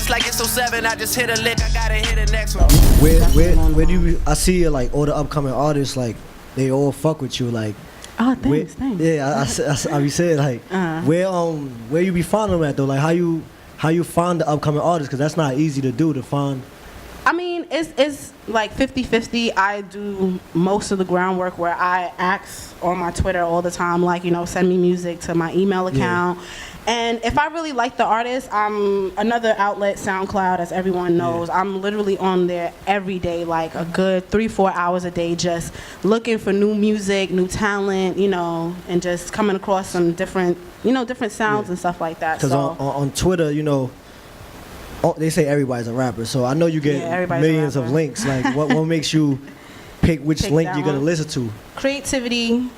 just like it's 07. I just hit a lick, I gotta hit the next one. Where do you? I see like all the upcoming artists, like they all fuck with you, like. Oh, thanks. Yeah, I be saying like, where you be finding them at though? Like how you find the upcoming artists? Because that's not easy to do to find. I mean, it's like 50-50. I do most of the groundwork where I ask on my Twitter all the time, like, send me music to my email account. Yeah. And if I really like the artist, I'm another outlet, SoundCloud, as everyone knows. Yeah. I'm literally on there every day, like a good 3-4 hours a day, just looking for new music, new talent, and just coming across some different sounds and stuff like that. Because on Twitter, they say everybody's a rapper, so I know you get millions of links. Like, what makes you pick which link you're gonna listen to? Creativity.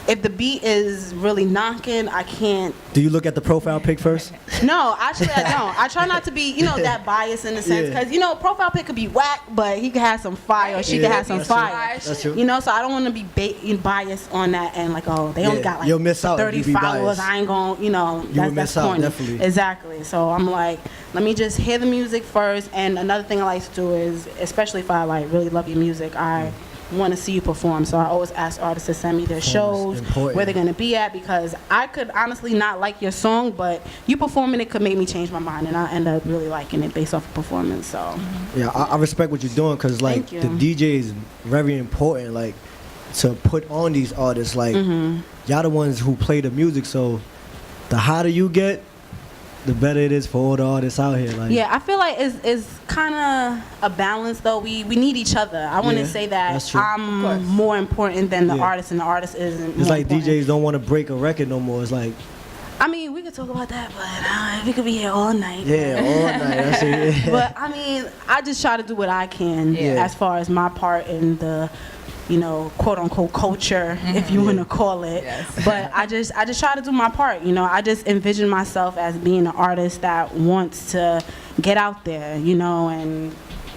If the beat is really knocking, I can't. Do you look at the profile pic first? No, actually I don't. I try not to be, that biased in the sense, because profile pic could be whack, but he could have some fire, or she could have some fire. That's true. So I don't want to be biased on that and like, oh, they only got like you'll miss out 30 followers. I ain't gonna, that's corny. Definitely. Exactly. So I'm like, let me just hear the music first. And another thing I like to do is, especially if I like really love your music, I want to see you perform, so I always ask artists to send me their shows, where they're going to be at, because I could honestly not like your song, but you performing it could make me change my mind, and I end up really liking it based off of performance. So yeah, I respect what you're doing, because like the DJ is very important, like to put on these artists, like y'all the ones who play the music, so the hotter you get, the better it is for all the artists out here. Like, yeah, I feel like it's kind of a balance, though. We need each other. I wouldn't say that I'm more important than the artist, and the artist isn't. It's like important. DJs don't want to break a record no more. It's like, I mean, we could talk about that, but we could be here all night. Yeah, all night. That's it. Yeah. But I mean, I just try to do what I can as far as my part in the, quote unquote culture, if you want to call it. Yes. But I just try to do my part. I just envision myself as being an artist that wants to get out there, and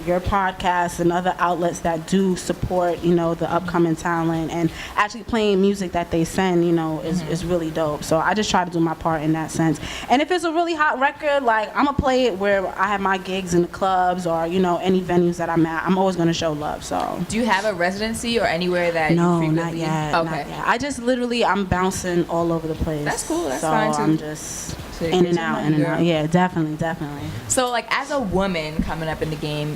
your podcast and other outlets that do support, the upcoming talent and actually playing music that they send, is really dope. So I just try to do my part in that sense. And if it's a really hot record, like, I'm gonna play it where I have my gigs in the clubs or, any venues that I'm at. I'm always gonna show love. So do you have a residency or anywhere that you frequently? Not yet. Okay. Not yet. I just literally, I'm bouncing all over the place. That's cool. That's so fine too. I'm just in and out. Yeah, definitely. So, like, as a woman coming up in the game,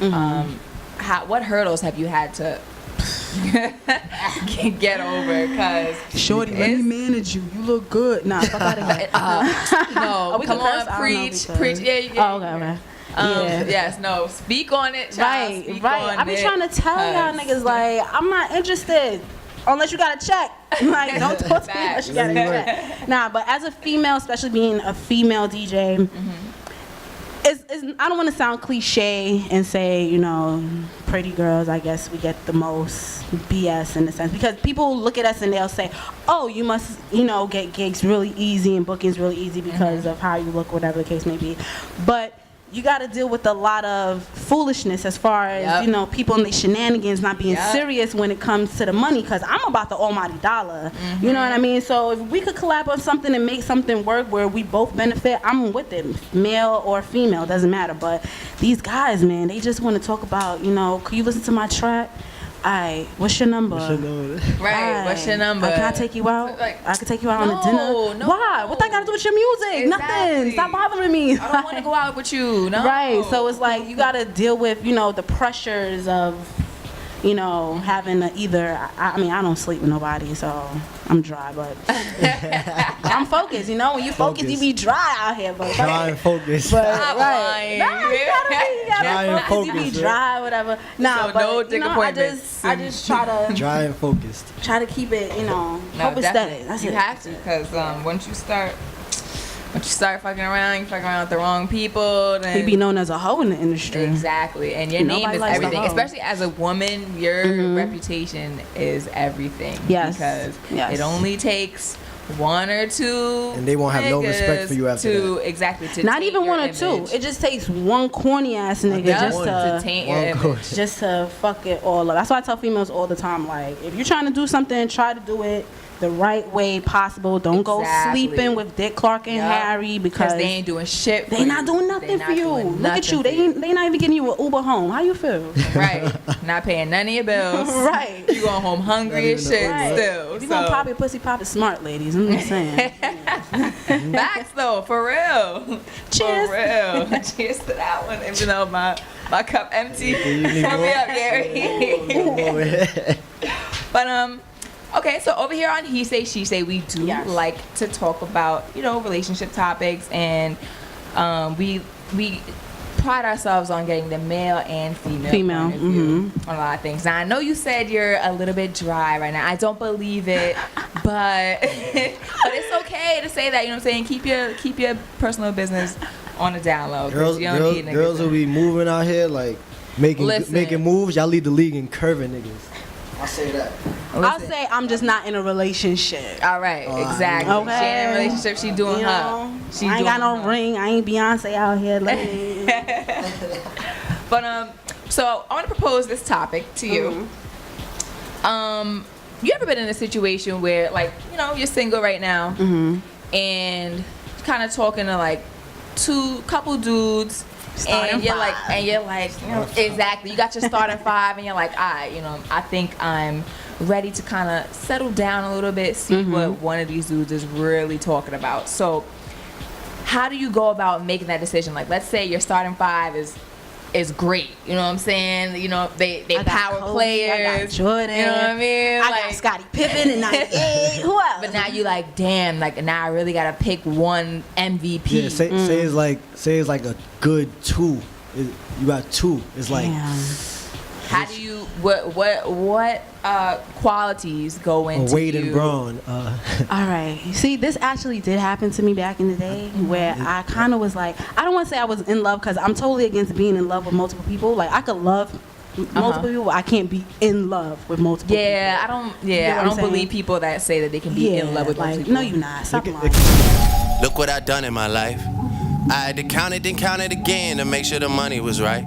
what hurdles have you had to get over? Because shorty, let me manage you. You look good. Nah, fuck out of here. No, come on, preach. Yeah, you get. Oh, okay. Yes, no. Speak on it, child. Right. I be trying to tell y'all niggas, like, I'm not interested. Unless you got a check. Like, don't talk to me unless you got a check. Nah, but as a female, especially being a female DJ, I don't want to sound cliche and say, pretty girls, I guess we get the most BS in a sense. Because people look at us and they'll say, oh, you must, get gigs really easy and bookings really easy because of how you look, whatever the case may be. But you got to deal with a lot of foolishness as far as, people and their shenanigans not being serious when it comes to the money, because I'm about the almighty dollar. You know what I mean? So if we could collab on something and make something work where we both benefit, I'm with it. Male or female, doesn't matter. But these guys, man, they just want to talk about, could you listen to my track? Alright, what's your number? Right, what's your number? Can I take you out? I can take you out on a dinner. No. Why? What that got to do with your music? Exactly. Nothing. Stop bothering me. I don't want to go out with you. No. Right. So it's like you got to deal with, the pressures of, having either. I mean, I don't sleep with nobody, so I'm dry, but I'm focused. When you focus, you be dry out here. But dry and focused. But right. Nah, you gotta focus. You be dry, whatever. Nah, so but no dick appointments. I just try to dry and focused. Try to keep it, hope it's steady. That's you it. have to, because once you start fucking around, you fucking around with the wrong people. Then you be known as a hoe in the industry. Exactly, and your name is everything. Especially as a woman, your reputation is everything. Yes, because it only takes one or two, and they won't have no respect for you after that. Exactly. To not even one or image. two. It just takes one corny ass nigga to taint your image. Just to fuck it all up. That's why I tell females all the time, like, if you're trying to do something, try to do it the right way possible. Don't go Exactly. sleeping with Dick, Clark, and Yup. Harry because they ain't doing shit. they not doing nothing for you. Look at you. They not even getting you an Uber home. How you feel? Right. Not paying none of your bills. Right. You going home hungry as shit Right. still. If you gonna pop your pussy, pop it smart, ladies. I'm just saying. Facts though, for real. Cheers. For real. Cheers to that one. Even though my cup empty. Pour me up, Gary. But okay, so over here on He Say She Say, we do Yes. like to talk about, you know, relationship topics, and we pride ourselves on getting the male and female point of view on a lot of things. Now I know you said you're a little bit dry right now. I don't believe it, but it's okay to say that. You know what I'm saying? Keep your personal business on the down low. 'Cause you don't need niggas girls will be moving out here like making Listen. moves. Y'all lead the league in curving niggas. I'll say that. I'll say I'm just not in a relationship. All right, exactly. Okay. She ain't in a relationship. She doing You her. know, She I ain't doing got no her. ring. I ain't Beyonce out here. Lady. But so I want to propose this topic to you. You ever been in a situation where, like, you know, you're single right now, and kind of talking to like couple dudes, Starting and you're five. like, you know, exactly. You got your starting five, and you're like, you know, I think I'm ready to kind of settle down a little bit, see what one of these dudes is really talking about. So, how do you go about making that decision? Like, let's say your starting five is great. You know what I'm saying? You know, they I got power Kobe, players. I got Jordan. You know what I mean? I got Scottie Pippen in '98. Who else? But now you like, damn, like now I really gotta pick one MVP. Yeah, say it's like a good two. You got two. It's like How do you what qualities go into Wade you? and Braun. All right. You see, this actually did happen to me back in the day where I kind of was like, I don't want to say I was in love because I'm totally against being in love with multiple people. Like, I could love multiple people. I can't be in love with multiple people. Yeah, I don't. You Yeah, know what I I'm don't saying? believe people that say that they can be in love with like, multiple no, people. you're not. Stop lying. Look what I done in my life. I had to count it, then count it again to make sure the money was right.